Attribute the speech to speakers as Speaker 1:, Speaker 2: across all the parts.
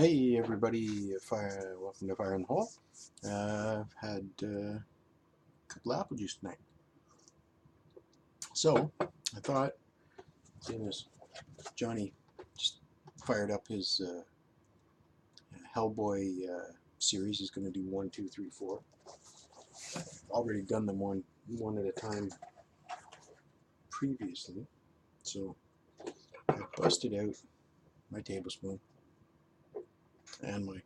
Speaker 1: Hey everybody, welcome to Fire in the Hole. I've had a couple of apple juice tonight. So, I thought, seeing as Johnny just fired up his Hellboy series, he's going to do 1, 2, 3, 4. Already done them one at a time previously. So, I busted out my tablespoon and my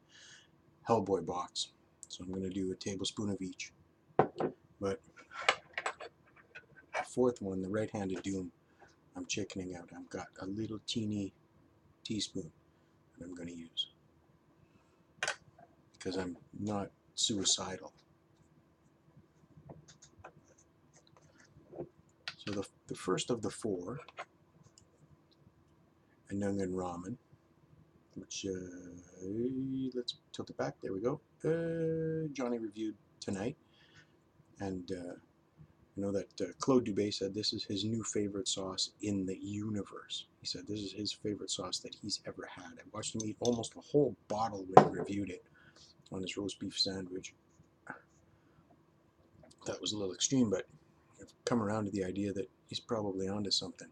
Speaker 1: Hellboy box. So I'm going to do a tablespoon of each. But the fourth one, the right-handed doom, I'm chickening out. I've got a little teeny teaspoon that I'm going to use because I'm not suicidal. So the first of the four, Anungan ramen, which let's tilt it back. There we go. Johnny reviewed tonight, and you know that Claude Dubé said this is his new favorite sauce in the universe. He said this is his favorite sauce that he's ever had. I watched him eat almost a whole bottle when he reviewed it on his roast beef sandwich. That was a little extreme, but I've come around to the idea that he's probably onto something.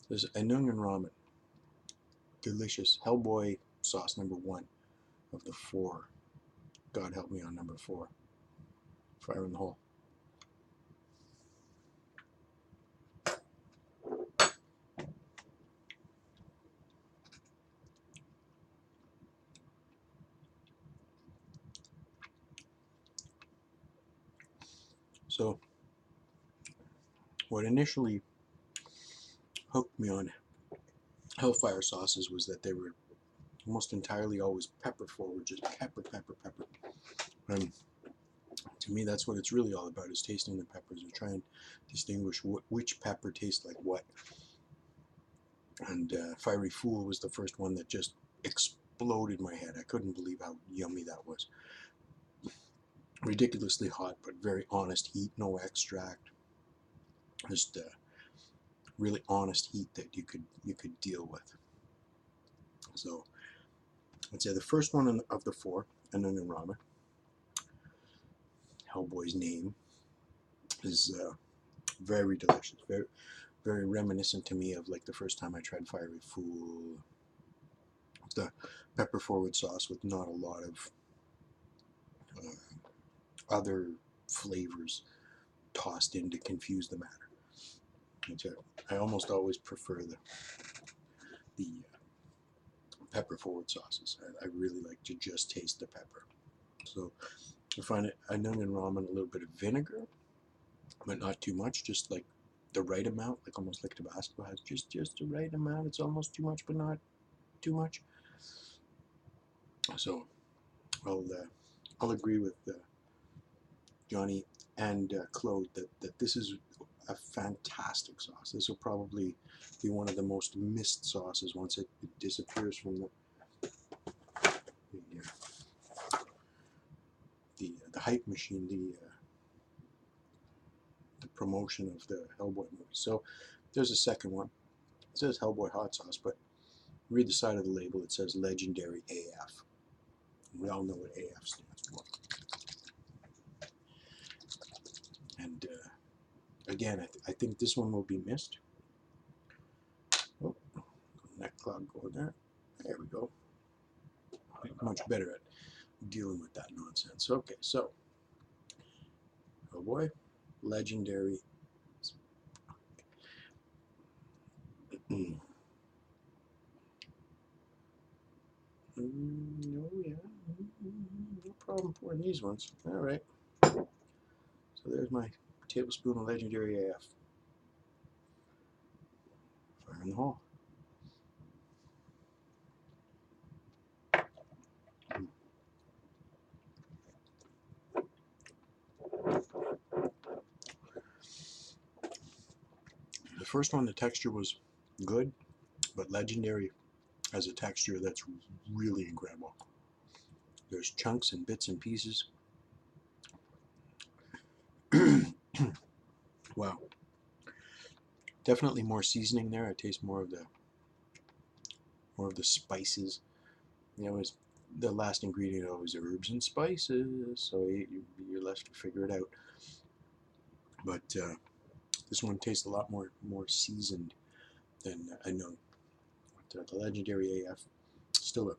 Speaker 1: There's Anungan ramen, delicious. Hellboy sauce number 1 of the 4. God help me on number 4. Fire in the hole. So, what initially hooked me on Hellfire sauces was that they were almost entirely always pepper forward, just pepper, pepper, pepper. And to me, that's what it's really all about, is tasting the peppers and trying to distinguish which pepper tastes like what. And Fiery Fool was the first one that just exploded my head. I couldn't believe how yummy that was. Ridiculously hot, but very honest heat, no extract. Just really honest heat that you could deal with. So I'd say the first one of the 4, Anungan ramen, Hellboy's name, is very delicious, very very reminiscent to me of like the first time I tried Fiery Fool. The pepper forward sauce with not a lot of other flavors tossed in to confuse the matter. I almost always prefer the pepper forward sauces. I really like to just taste the pepper. So I find it Anungan ramen a little bit of vinegar, but not too much, just like the right amount, like almost like Tabasco has just the right amount. It's almost too much, but not too much. So I'll agree with Johnny and Claude that this is a fantastic sauce. This will probably be one of the most missed sauces once it disappears from the hype machine, the promotion of the Hellboy movie. So there's a second one. It says Hellboy hot sauce, but read the side of the label. It says Legendary AF. And we all know what AF stands for. And again, I think this one will be missed. Oh, neck cloud going there. There we go. Much better at dealing with that nonsense. Okay, so Hellboy, Legendary. Oh yeah, no problem pouring these ones. All right. So there's my tablespoon of Legendary AF. Fire in the hole. The first one, the texture was good, but Legendary has a texture that's really incredible. There's chunks and bits and pieces. Wow. Definitely more seasoning there. I taste more of the spices. You know, is the last ingredient always herbs and spices, so you're left to figure it out. But this one tastes a lot more seasoned than I know. But, the Legendary AF, still an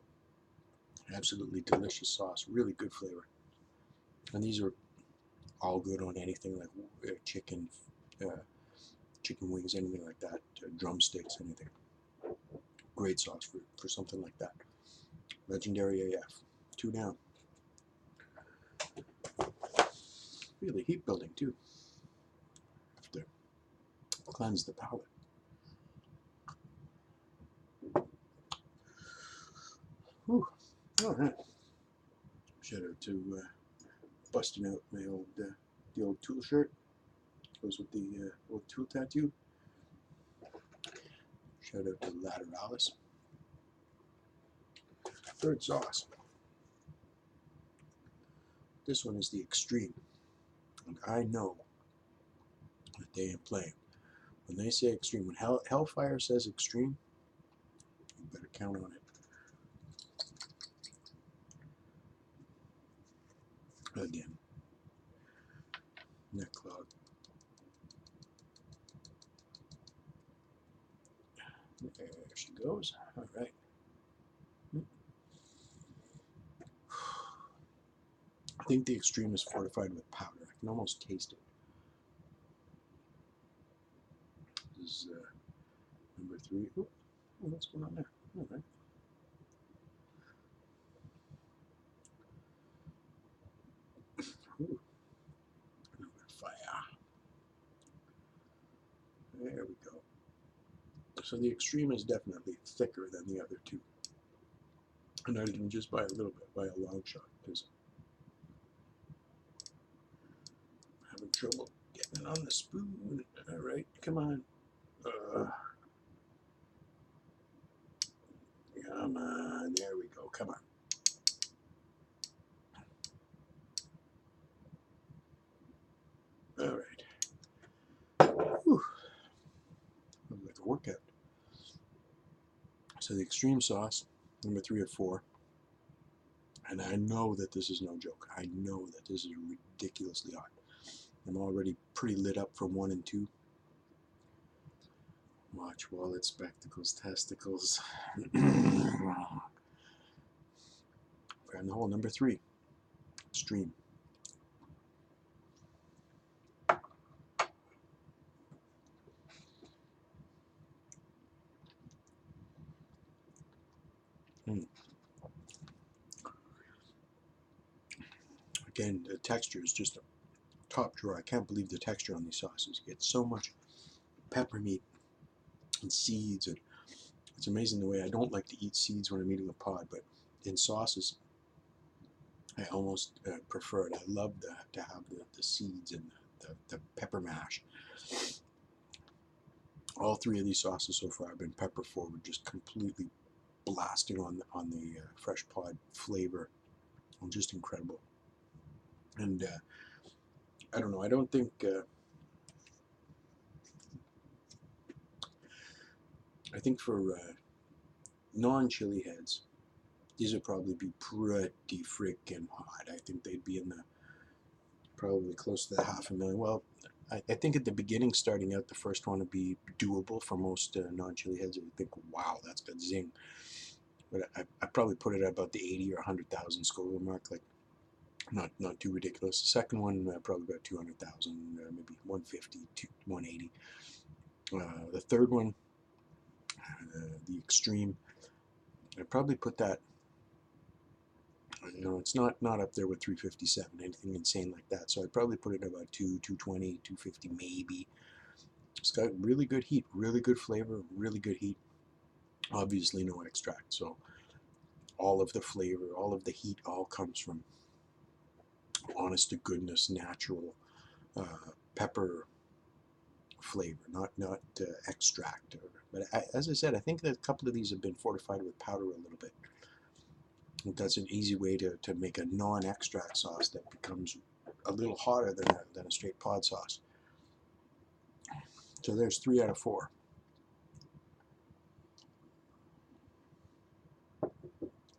Speaker 1: absolutely delicious sauce, really good flavor. And these are all good on anything like chicken, chicken wings, anything like that, drumsticks, anything. Great sauce for something like that. Legendary AF, 2 down. Really heat building too. Have to cleanse the palate. Whew. All right. Shout out to busting out my old the old tool shirt. Goes with the old tool tattoo. Shout out to Lateralis. Third sauce. This one is the Extreme. And I know that they ain't playing. When they say Extreme, when Hellfire says Extreme, you better count on it. Again. Neck clog. There she goes. All right. I think the Extreme is fortified with powder. I can almost taste it. This is number 3. Oh, what's going on there? All right. Ooh. Number 5. There we go. So the Extreme is definitely thicker than the other two. And not even just by a little bit, by a long shot, because I'm having trouble getting it on the spoon. All right, come on. Come on, there we go, come on. All right. Whew. Looks like a workout. So the Extreme sauce, number 3 or 4. And I know that this is no joke. I know that this is ridiculously hot. I'm already pretty lit up from 1 and 2. Watch, wallet, spectacles, testicles. Grab the hole, number 3. Extreme. Again, the texture is just a top drawer. I can't believe the texture on these sauces. You get so much pepper meat and seeds, and it's amazing the way I don't like to eat seeds when I'm eating a pod, but in sauces, I almost prefer it. I love to have the seeds and the pepper mash. All 3 of these sauces so far have been pepper forward, just completely blasting on the fresh pod flavor. Just incredible. And I don't know. I don't think. I think for non-chili heads, these would probably be pretty freaking hot. I think they'd be in the probably close to the 500,000. Well, I think at the beginning, starting out, the first one would be doable for most non-chili heads. I think, wow, that's got zing. But I probably put it at about the 80 or 100,000 Scoville mark, like not too ridiculous. The second one, probably about 200,000, maybe 150 to 180. The third one, the Extreme, I'd probably put that, you know, it's not up there with 357, anything insane like that. So I'd probably put it at about 220, 250 maybe. It's got really good heat, really good flavor, really good heat. Obviously no extract, so all of the flavor, all of the heat, all comes from honest to goodness, natural pepper flavor, not extract. But as I said, I think that a couple of these have been fortified with powder a little bit. I think that's an easy way to make a non-extract sauce that becomes a little hotter than a straight pod sauce. So there's 3 out of 4.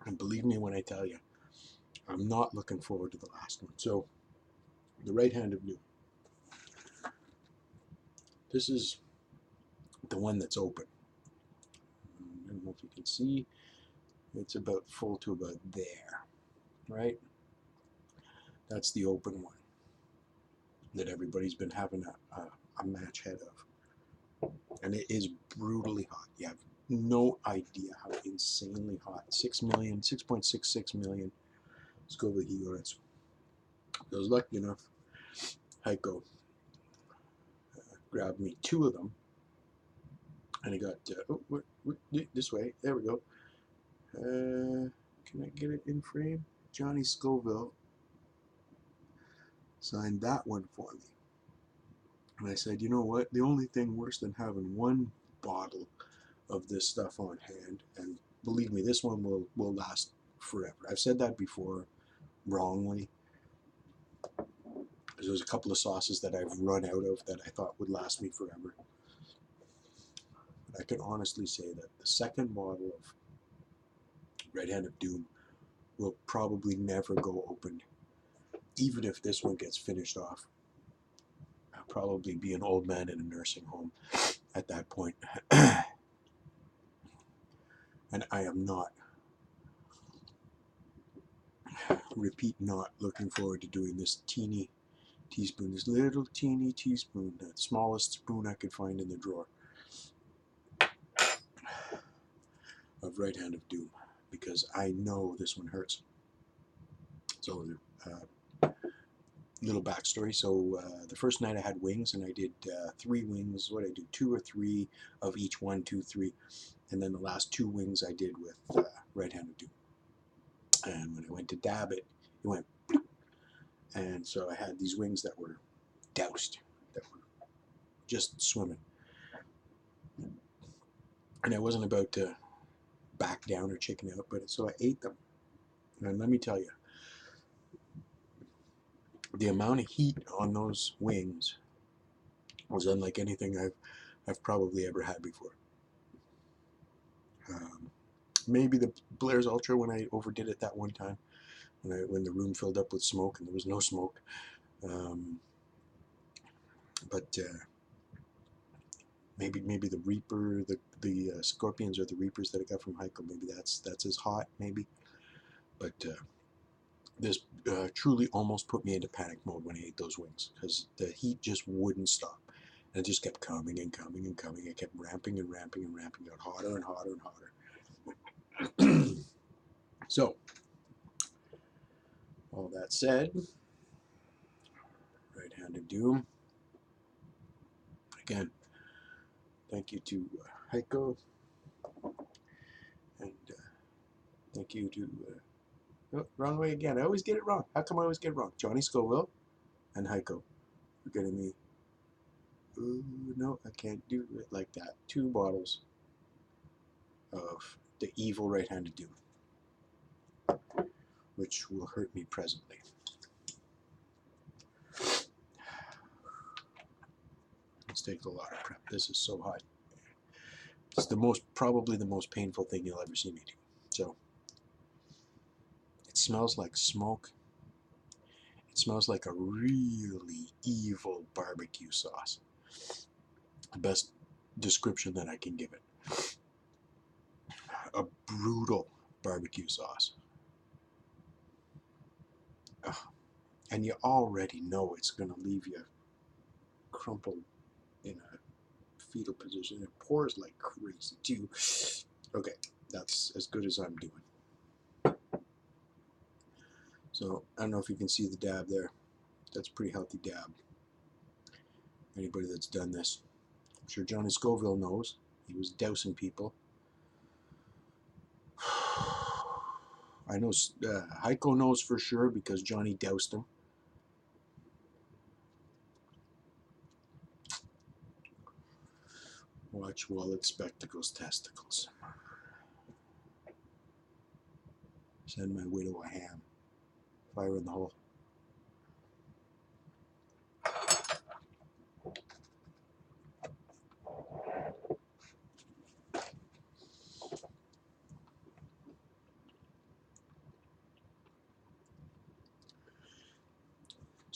Speaker 1: And And believe me when I tell you, I'm not looking forward to the last one. So, the right hand of doom. This is the one that's open. I don't know if you can see. It's about full to about there, right? That's the open one that everybody's been having a match head of. And it is brutally hot. You have no idea how insanely hot. 6.66 million Scoville heat units. I was lucky enough, Heiko grabbed me 2 of them. And I got, this way, there we go. Can I get it in frame? Johnny Scoville signed that one for me. And I said, you know what? The only thing worse than having one bottle of this stuff on hand, and believe me, this one will last forever. I've said that before, wrongly. There's a couple of sauces that I've run out of that I thought would last me forever. But I can honestly say that the second bottle of Red Hand of Doom will probably never go open. Even if this one gets finished off, I'll probably be an old man in a nursing home at that point. And I am not, repeat, not looking forward to doing this teeny teaspoon, this little teeny teaspoon, the smallest spoon I could find in the drawer of Right Hand of Doom, because I know this one hurts. So, little backstory. So, the first night I had wings, and I did 3 wings. What did I do? 2 or 3 of each, 1, 2, 3. And then the last 2 wings I did with Right Hand of Doom. And when I went to dab it, it went bloop. And so I had these wings that were doused, that were just swimming. And I wasn't about to back down or chicken out, but so I ate them. And let me tell you, the amount of heat on those wings was unlike anything I've probably ever had before. Maybe the Blair's Ultra when I overdid it that one time, when the room filled up with smoke and there was no smoke. But maybe the Reaper, the Scorpions or the Reapers that I got from Heiko, maybe that's as hot, maybe. But this truly almost put me into panic mode when I ate those wings, because the heat just wouldn't stop. And it just kept coming and coming and coming. It kept ramping and ramping and ramping, got hotter and hotter and hotter. So, all that said, Right Hand of Doom. Again, thank you to Heiko, and thank you to, oh, wrong way again. I always get it wrong. How come I always get it wrong? Johnny Scoville and Heiko for getting me, ooh, no, I can't do it like that. 2 bottles of the evil Right Hand of Doom, which will hurt me presently. This takes a lot of prep. This is so hot. It's probably the most painful thing you'll ever see me do. So, it smells like smoke. It smells like a really evil barbecue sauce. The best description that I can give it. A brutal barbecue sauce. Ugh. And you already know it's going to leave you crumpled in a fetal position. It pours like crazy too. Okay, that's as good as I'm doing. So I don't know if you can see the dab there. That's a pretty healthy dab. Anybody that's done this, I'm sure Johnny Scoville knows. He was dousing people. I know Heiko knows for sure because Johnny doused him. Watch Wallet Spectacles Testicles. Send my widow a ham. Fire in the hole.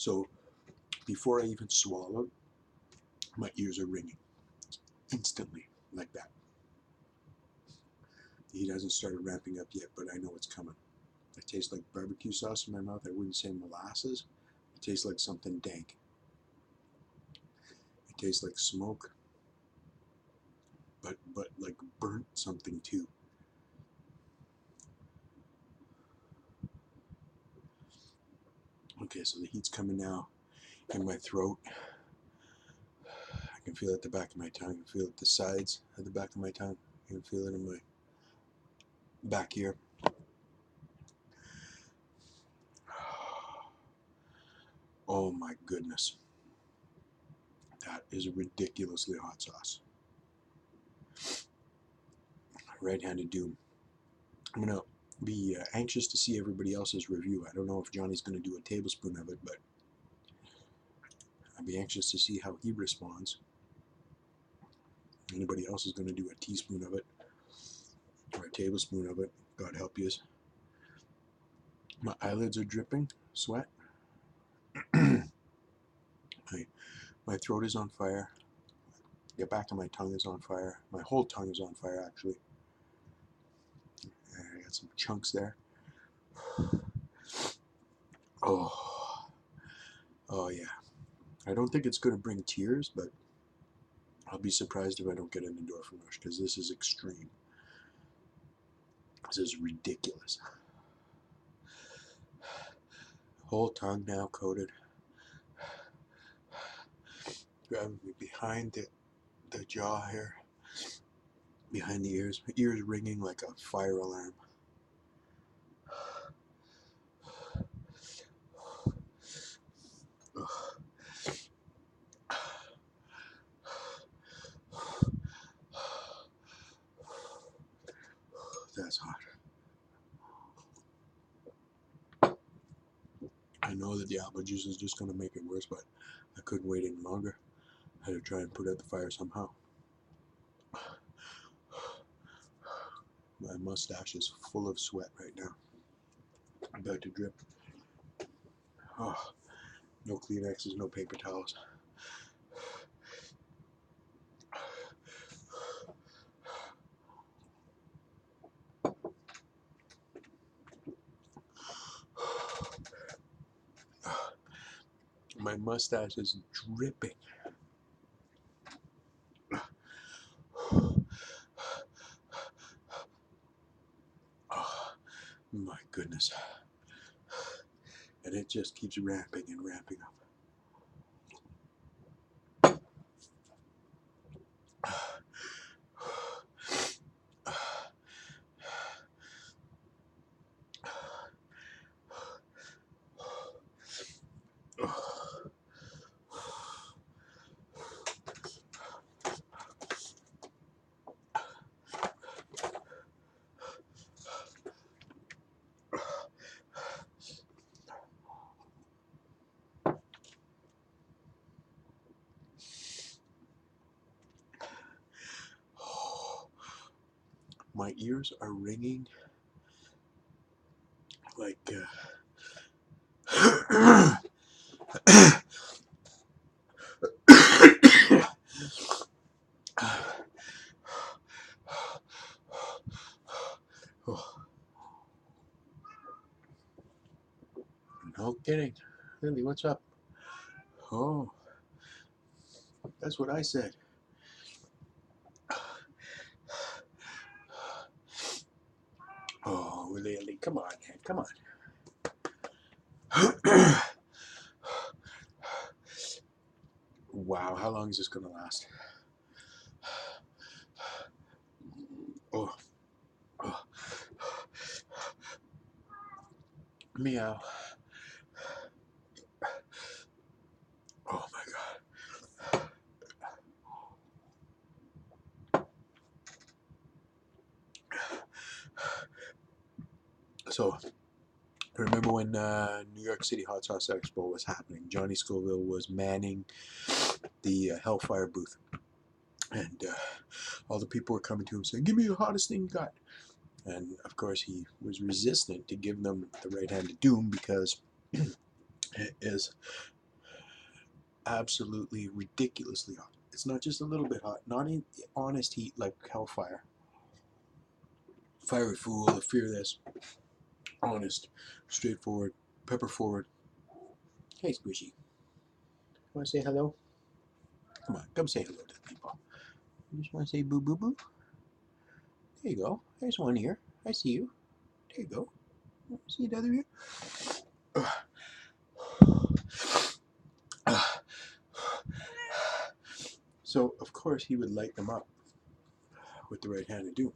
Speaker 1: So before I even swallowed, my ears are ringing instantly, like that. The heat hasn't started ramping up yet, but I know it's coming. It tastes like barbecue sauce in my mouth. I wouldn't say molasses. It tastes like something dank. It tastes like smoke, but like burnt something too. Okay, so the heat's coming now in my throat. I can feel it at the back of my tongue. I can feel it at the sides at the back of my tongue. I can feel it in my back ear. Oh my goodness. That is a ridiculously hot sauce. Red-handed doom. I'm going to be anxious to see everybody else's review. I don't know if Johnny's going to do a tablespoon of it, but I'll be anxious to see how he responds. Anybody else is going to do a teaspoon of it or a tablespoon of it. God help you. My eyelids are dripping sweat. My throat is on fire. The back of my tongue is on fire. My whole tongue is on fire, actually. I got some chunks there. Oh, yeah. I don't think it's going to bring tears, but I'll be surprised if I don't get an endorphin rush, because this is extreme. This is ridiculous. Whole tongue now coated. Grabbing me behind the jaw here. Behind the ears. My ears ringing like a fire alarm. That's hot. I know that the apple juice is just going to make it worse, but I couldn't wait any longer. I had to try and put out the fire somehow. My mustache is full of sweat right now. I'm about to drip. Oh, no Kleenexes, no paper towels. My mustache is dripping. Oh, my goodness. And it just keeps ramping and ramping up. My ears are ringing like no kidding. Lily, what's up? Oh, that's what I said. Oh, Lily, come on, man, come on. Wow, how long is this going to last? Oh, oh. Meow. Oh my God. So, remember when New York City Hot Sauce Expo was happening? Johnny Scoville was manning the Hellfire booth. And all the people were coming to him saying, "Give me the hottest thing you got." And of course, he was resistant to give them the right hand of doom because it is absolutely ridiculously hot. It's not just a little bit hot, not in honest heat like hellfire. Fiery fool, the fear this. Honest, straightforward, pepper forward. Hey, Squishy. Want to say hello? Come on, come say hello to the people. You just want to say boo boo boo? There you go. There's one here. I see you. There you go. See the other ear? So, of course, he would light them up with the right hand to do,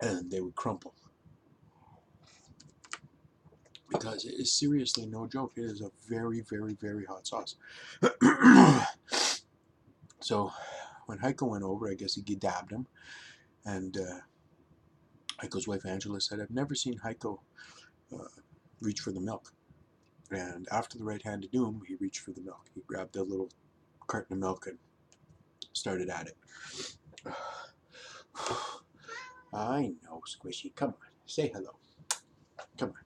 Speaker 1: and they would crumple. Because it is seriously no joke. It is a very, very, very hot sauce. So, when Heiko went over, I guess he dabbed him, and Heiko's wife Angela said, "I've never seen Heiko reach for the milk." And after the right hand to doom, he reached for the milk. He grabbed a little carton of milk and started at it. I know, Squishy. Come on. Say hello. Come on.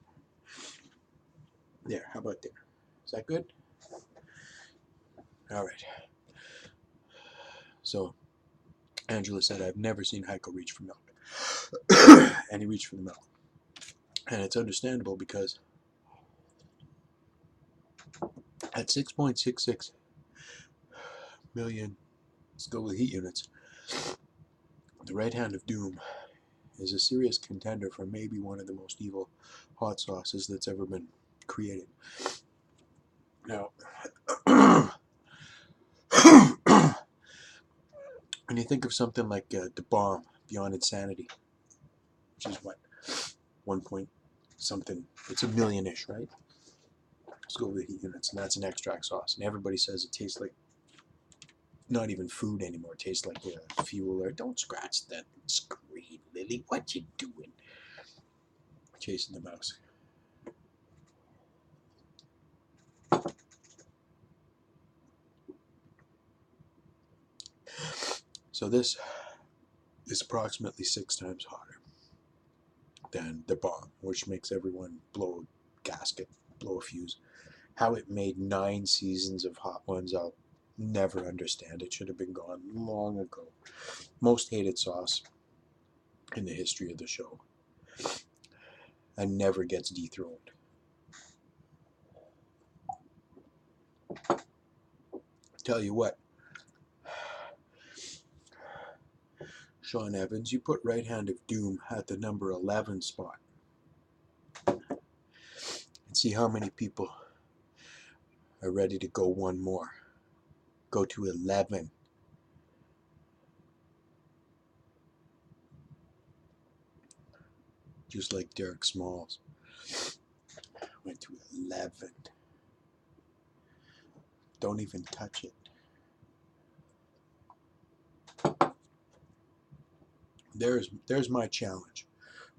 Speaker 1: There. How about there? Is that good? All right. So, Angela said, I've never seen Heiko reach for milk. And he reached for the milk. And it's understandable because at 6.66 million Scoville heat units, the right hand of doom is a serious contender for maybe one of the most evil hot sauces that's ever been created. Now, when you think of something like the bomb Beyond Insanity, which is what, 1 point something, it's a million-ish, right? Scoville heat units, and that's an extract sauce, and everybody says it tastes like not even food anymore. It tastes like fuel. Or don't scratch that screen, Lily. What you doing? Chasing the mouse. So this is approximately 6 times hotter than the bomb, which makes everyone blow a gasket, blow a fuse. How it made 9 seasons of Hot Ones, I'll never understand. It should have been gone long ago. Most hated sauce in the history of the show, and never gets dethroned. Tell you what, Sean Evans, you put Right Hand of Doom at the number 11 spot and see how many people are ready to go one more. Go to 11. Just like Derek Smalls went to 11. Don't even touch it. There's my challenge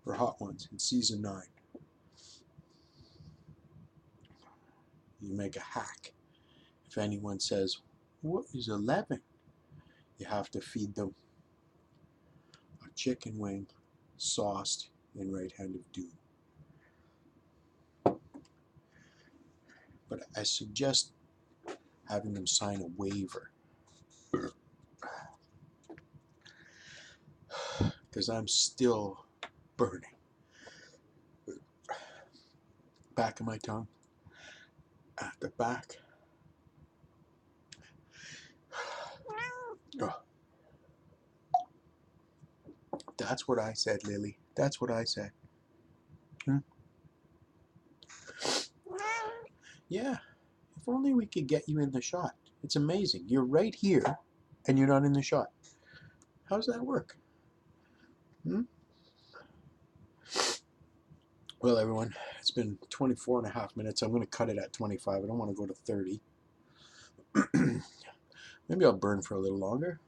Speaker 1: for Hot Ones in season 9. You make a hack. If anyone says, what is 11? You have to feed them a chicken wing sauced in Right Hand of Doom. But I suggest having them sign a waiver, because I'm still burning. Back of my tongue, at the back. Oh. That's what I said, Lily. That's what I said. Yeah, if only we could get you in the shot. It's amazing. You're right here, and you're not in the shot. How does that work? Well, everyone, it's been 24 and a half minutes. I'm going to cut it at 25. I don't want to go to 30. Maybe I'll burn for a little longer.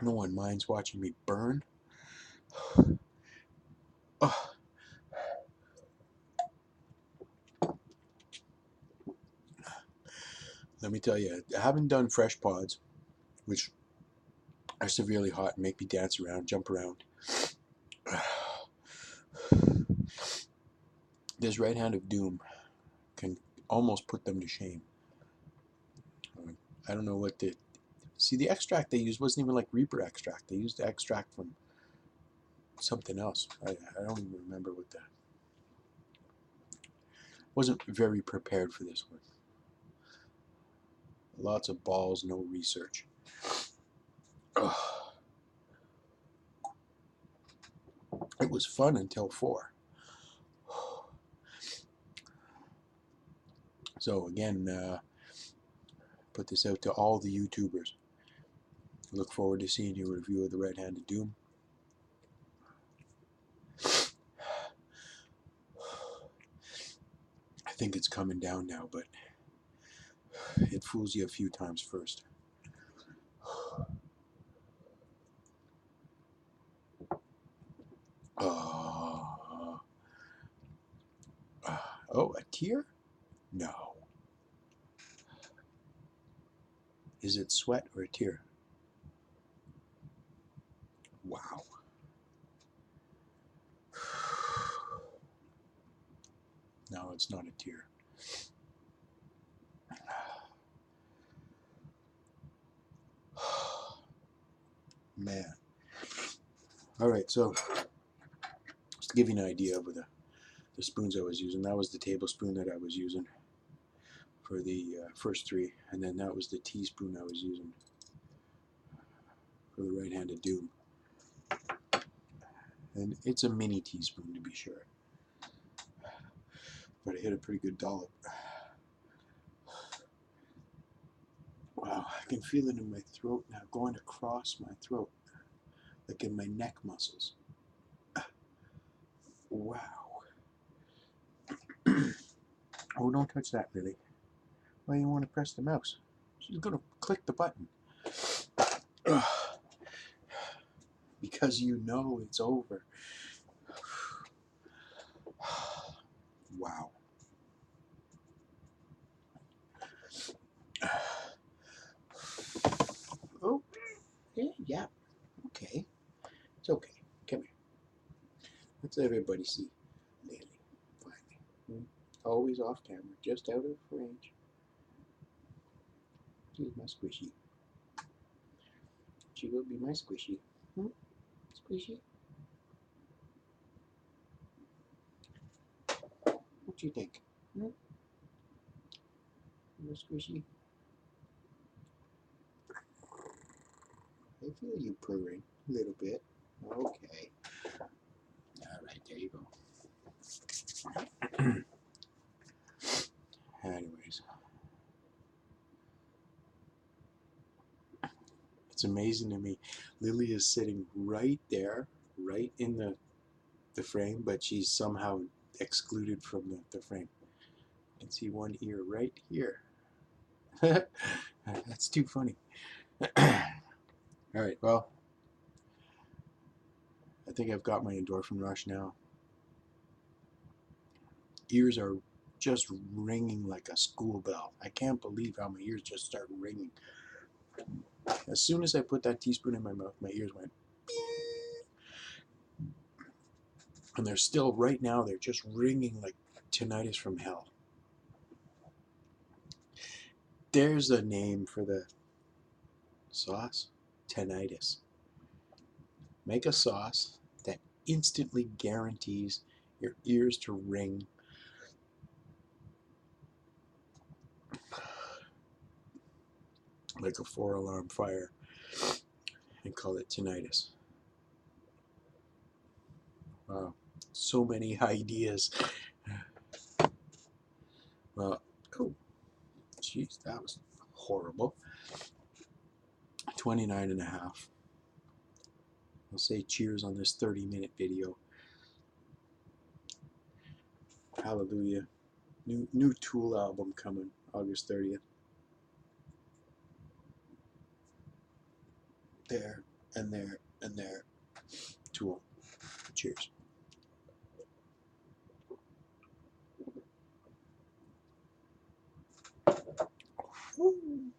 Speaker 1: No one minds watching me burn. Oh. Let me tell you, I haven't done fresh pods, which are severely hot and make me dance around, jump around. This Right Hand of Doom can almost put them to shame. I don't know what the... See, the extract they used wasn't even like Reaper extract. They used the extract from something else. I don't even remember what that... Wasn't very prepared for this one. Lots of balls, no research. Ugh. It was fun until 4. So again, put this out to all the YouTubers. Look forward to seeing your review of the Red-Handed Doom. I think it's coming down now, but it fools you a few times first. Oh, a tear? No. Is it sweat or a tear? Wow. No, it's not a tear. Man. Alright, so just to give you an idea of the spoons I was using, that was the tablespoon that I was using for the first 3, and then that was the teaspoon I was using for the Right-Handed Doom. And it's a mini teaspoon, to be sure. But I hit a pretty good dollop. Wow, I can feel it in my throat now, going across my throat, like in my neck muscles. Wow. Oh, don't touch that, Lily. Why do you want to press the mouse? She's going to click the button. Because you know it's over. Wow. Oh, yeah. Okay. It's okay. Come here. Let's everybody see Lily. Finally. Always off camera, just out of range. She's my squishy. She will be my squishy. Squishy? What do you think? You're squishy? I feel you purring a little bit. Okay. Alright, there you go. Anyways. It's amazing to me. Lily is sitting right there, right in the frame, but she's somehow excluded from the frame. You can see one ear right here. That's too funny. Alright, well, I think I've got my endorphin rush now. Ears are just ringing like a school bell. I can't believe how my ears just start ringing. As soon as I put that teaspoon in my mouth, my ears went beep. And they're still, right now, they're just ringing like tinnitus from hell. There's a name for the sauce. Tinnitus. Make a sauce that instantly guarantees your ears to ring like a 4-alarm fire and call it tinnitus. Wow, so many ideas. Well, oh, jeez, that was horrible. 29.5. I'll say cheers on this 30-minute video. Hallelujah. New Tool album coming August 30th. There and there and there. Tool. Cheers. Ooh.